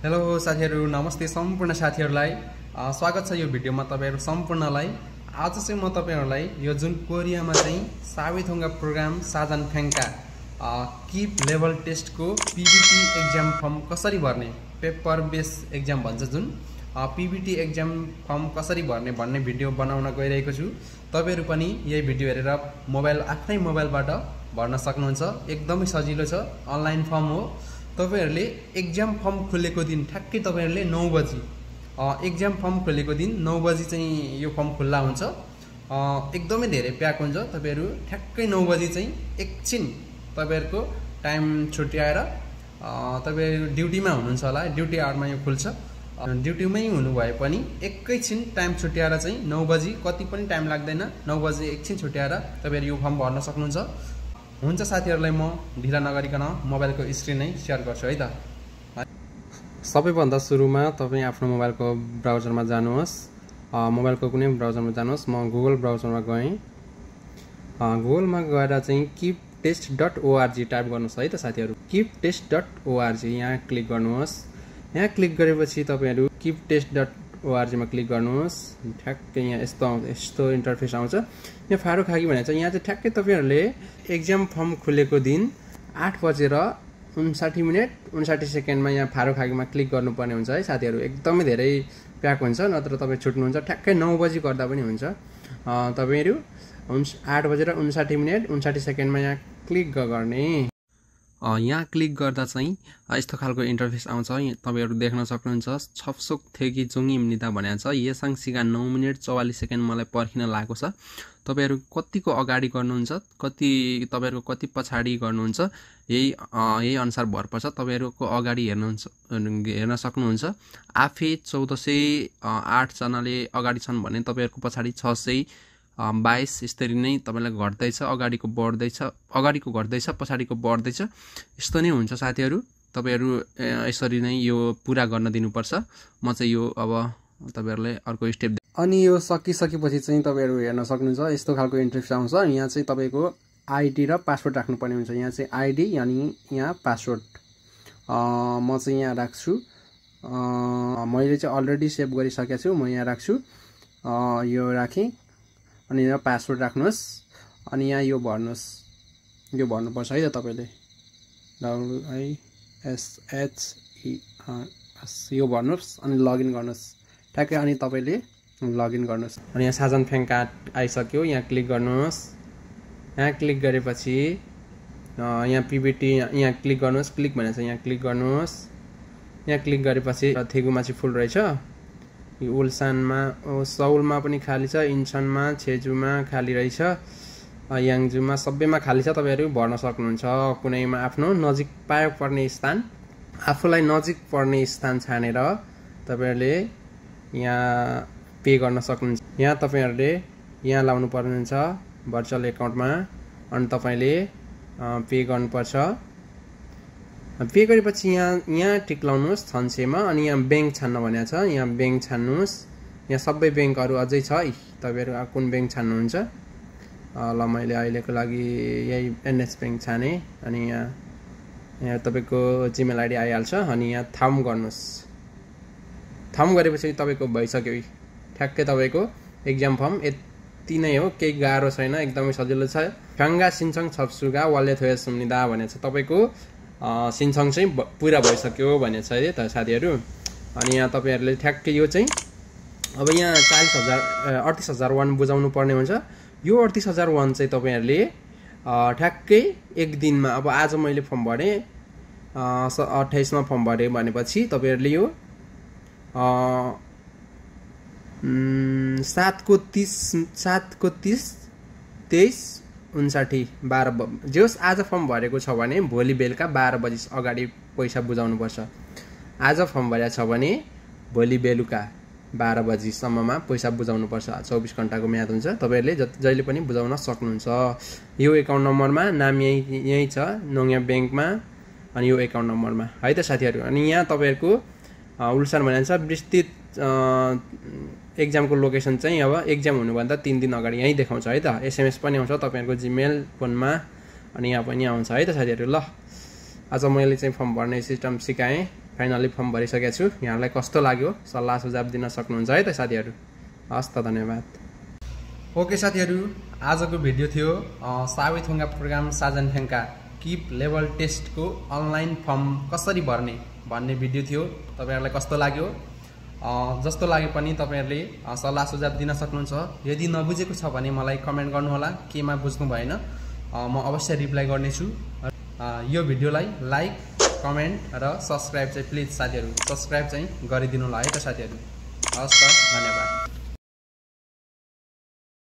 Hello साथीहरु, नमस्ते सम्पूर्ण साथीहरुलाई। स्वागत छ यो भिडियोमा तपाईहरु सम्पूर्णलाई। आज चाहिँ म तपाईहरुलाई यो जुन कोरियामा चाहिँ सावेथोङ्गा साजनफ्याङ्का किप लेभल टेस्टको पीबीटी एक्जाम फर्म कसरी भर्ने, पेपर बेस एक्जाम भन्छ जुन पीबीटी एक्जाम फर्म कसरी भर्ने भन्ने भिडियो बनाउन गइरहेको छु। तपाईहरु पनि यही भिडियो हेरेर आफ्नै मोबाइलबाट भर्न सक्नुहुन्छ। एकदमै सजिलो छ, अनलाइन फर्म हो। तपाईहरुले एक्जाम फर्म खुलेको दिन ठ्याक्कै तपाईहरुले 9 बजी एक्जाम फर्म खुलेको दिन 9 बजी चाहिँ यो फर्म खुल्ला हुन्छ। एकदमै धेरै प्याक हुन्छ। तपाईहरु ठ्याक्कै 9 बजी चाहिँ एकछिन तपाईहरुको टाइम छुट्याएर तपाईहरु ड्युटीमा हुनुहुन्छ होला, ड्युटी आवरमा यो खुल्छ। ड्युटीमै हुनु भए पनि एकैछिन टाइम छुट्याएर चाहिँ 9 बजी, कति पनि टाइम लाग्दैन, 9 बजी एकछिन छुट्याएर तपाईहरु यो फर्म भर्न सक्नुहुन्छ। हुन्छ साथीहरुलाई म ढिला नगरिकन मोबाइलको स्क्रिन नै शेयर गर्छु है त। सबैभन्दा सुरुमा तपाई आफ्नो मोबाइलको ब्राउजरमा जानुहोस्। मोबाइलको कुनै ब्राउजरमा जानुहोस्। म गुगल ब्राउजरमा गएँ। गुगलमा गएर चाहिँ kiiptest.org टाइप गर्नुहोस् है त साथीहरु। kiiptest.org यहाँ क्लिक गर्नुहोस्। यहाँ क्लिक गरेपछि तपाईहरु kiiptest.org मा क्लिक गर्नुहोस्। ठ्याक्कै यहाँ यस्तो इन्टरफेस आउँछ। यहाँ फारो खागी भनेको छ। यहाँ चाहिँ ठ्याक्कै तपाईहरुले एक्जाम फर्म खुलेको दिन 8:59 मा यहाँ फारो खागीमा क्लिक गर्नुपर्ने हुन्छ है साथीहरु। एकदमै धेरै प्याक हुन्छ, नत्र तपाई छुट्नुहुन्छ। ठ्याक्कै 9 बजी गर्दा पनि हुन्छ। तपाईहरु 8:59 मा यहाँ क्लिक गर्ने। यहाँ क्लिक गर्दा चाहिँ यस्तो खालको इन्टरफेस आउँछ। तपाईहरु देख्न सक्नुहुन्छ छपसोक थेकी जोङि मिनिदा भनेको छ। येसाङ सिगा 9:44 मलाई पर्खिन लागेको छ। तपाईहरु कतिको अगाडि गर्नुहुन्छ, तपाईहरुको कति पछाडी गर्नुहुन्छ, यही अनुसार भर पर्छ। तपाईहरुको अगाडि हेर्न सक्नुहुन्छ। आफै 1408 जनाले अगाडि छन् भने तपाईहरुको पछाडी 622 यसरी नै तपाईलाई घट्दैछ, अगाडिको घट्दैछ, पछाडीको बढ्दैछ। यस्तो नै हुन्छ साथीहरु। तपाईहरु यसरी नै यो पूरा गर्न दिनुपर्छ। म चाहिँ यो अब तपाईहरुलाई अर्को स्टेप अनि यो सकिसकेपछि चाहिँ तपाईहरु हेर्न सक्नुहुन्छ यस्तो खालको इन्टरफेस आउँछ। यहाँ चाहिँ तपाईको आईडी र पासवर्ड राख्नुपर्ने हुन्छ। यहाँ चाहिँ आईडी अनि यहाँ पासवर्ड म चाहिँ यहाँ राख्छु। मैले चाहिँ अलरेडी सेभ गरिसकेको छु। म यहाँ राख्छु। यो राखेँ अनि यहाँ पासवर्ड राख्नुहोस्। अनि यहाँ यो भर्नुहोस्। यो भर्नुपर्छ है त तपाईले। WISHERS यो भर्नुहोस् अनि लगइन गर्नुहोस्। ठ्याक्कै अनि तपाईले लगइन गर्नुहोस्। अनि यहाँ साजनफ्याङ्का आइसक्यो। यहाँ क्लिक गर्नुहोस्। यहाँ क्लिक गरेपछि यहाँ पीबीटी यहाँ क्लिक गर्नुहोस्। क्लिक भनेको छ, यहाँ क्लिक गर्नुहोस्। यहाँ क्लिक गरेपछि थेगुमा चाहिँ फुल रहेछ। यो उल्सानमा सौलमा पनि खाली छ, इन्सनमा, छेजुमा खाली रहेछ, याङजुमा सबैमा खाली छ। तपाईहरु भर्न सक्नुहुन्छ। कुनैमा आफ्नो नजिक पर्ने स्थान, आफूलाई नजिक पर्ने स्थान छानेर तपाईहरुले यहाँ पे गर्न सक्नुहुन्छ। यहाँ तपाईहरुले यहाँ लाउनु पर्ने हुन्छ भर्चुअल एकाउन्टमा। अनि तपाईले पे गर्नुपर्छ। पे गरेपछि यहाँ टिक लाउनुहोस् छन्सेमा। अनि यहाँ बैंक छान्न भनेको छ। यहाँ बैंक छान्नुहोस्। यहाँ सबै बैंकहरु अझै छ। तपाईहरु कुन बैंक छान्नुहुन्छ? ल मैले अहिलेको लागि यही एनएस बैंक छाने। अनि यहाँ तपाईको जीमेल आईडी आइहाल्छ। अनि यहाँ थम गर्नुहोस्। थम गरेपछि तपाईको भइसक्यो। ठ्याक्कै तपाईको एक्जाम फर्म यति नै हो। केही गाह्रो छैन, एकदमै सजिलो छ। फ्याङ्गा सिन्छङ छपसुगा वाले थोया सुम्निदा भनेको छ। तपाईको सिन्छङ चाहिँ पुरा भइसक्यो भनेको छ है त साथीहरु। अनि यहाँ तपाईहरुले ठ्याक्कै यो चाहिँ अब यहाँ 38,000 वन बुझाउनु पर्ने हुन्छ। यो 38,000 वन चाहिँ तपाईहरुले ठ्याक्कै एक दिनमा, अब आज मैले फर्म भरे 28 मा फर्म भरे भनेपछि तपाईहरुले यो 7 को 30 23 59 12 जोस आज फर्म भरेको छ भने भोलि बेलुका 12 बजी अगाडि पैसा बुझाउनु पर्छ। आज फर्म भरेको छ भने भोलि बेलुका 12 बजी सम्ममा पैसा बुझाउनु पर्छ। 24 घण्टाको म्याद हुन्छ। तपाईहरुले जहिले पनि बुझाउन सक्नुहुन्छ। यो एकाउन्ट नम्बरमा नाम यही छ नोङया बैंकमा। अनि यो एकाउन्ट नम्बरमा है त साथीहरु। अनि यहाँ तपाईहरुको उल्सान भनिन्छ विस्तृत एक्जामको लोकेसन चाहिँ अब एक्जाम हुनुभन्दा 3 दिन अगाडि यही देखाउँछ है त। एसएमएस पनि आउँछ तपाईहरुको जीमेल फोनमा। अनि यहाँ पनि आउँछ है त साथीहरु। ल आज मैले चाहिँ फर्म भर्ने सिस्टम सिकाएँ। फाइनली फर्म भरिसकेको छु। यहाँलाई कस्तो लाग्यो सल्लाह सुझाव दिन सक्नुहुन्छ है त साथीहरू। हस् त धन्यवाद। ओके साथीहरू, आजको भिडियो थियो सावेथुङ्गा प्रोग्राम साजनफेङ्का किप लेभल टेस्टको अनलाइन फर्म कसरी भर्ने भन्ने भिडियो थियो। तपाईहरुलाई कस्तो लाग्यो? जस्तो लागे पनि तपाईहरुले सल्लाह सुझाव दिन सक्नुहुन्छ। यदि नबुझेको छ भने मलाई कमेन्ट गर्नुहोला, केमा बुझ्नु भएन म अवश्य रिप्लाई गर्नेछु। यो भिडियोलाई लाइक, कमेन्ट र सब्स्क्राइब चाहिँ प्लिज साथीहरु सब्स्क्राइब चाहिँ गरिदिनु होला है त साथीहरु। हस् त धन्यवाद।